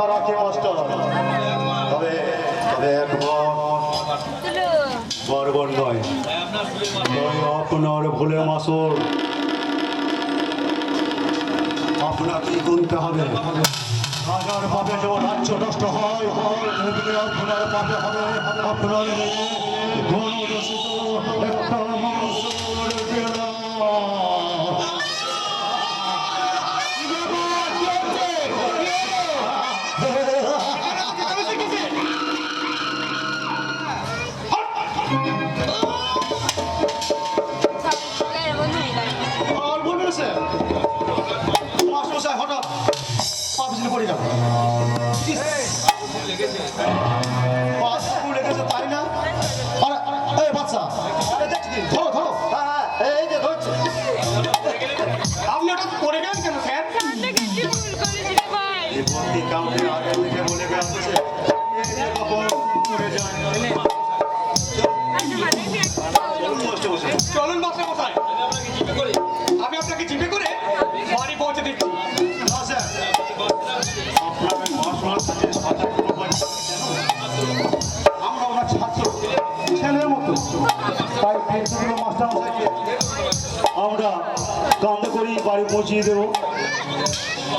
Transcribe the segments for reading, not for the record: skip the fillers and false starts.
কথা রাখে মাস্টার। তবে তবে একবার বারবার নয়, আপনার ভুলে মাসুর আপনাকে গুনতে হবে। রাজার পাপে যেমন রাজ্য নষ্ট হয়, আপনার পাপে হবে আপনার ঘনদূষিত একটা মাসুর জেলা। হঠাৎ পা পিছনে পড়ে গেল, লেগেছে তাই না? আরে বাচ্চা ধরো ধরো, এই যে ধরছে। আপনি ওটা পড়ে গেলেন কেন স্যার? বলে বেড়াচ্ছে চলুন বাসে কোথায় আমি আপনাকে জিপে করে বাড়ি পৌঁছে দিচ্ছি। আমরা ওনার ছাত্র ছেলের মতো, তাই আমরা কান্দে করেই বাড়ি পৌঁছিয়ে দেব,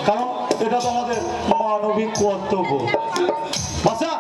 কারণ এটা তো আমাদের মানবিক কর্তব্য। বাচ্চা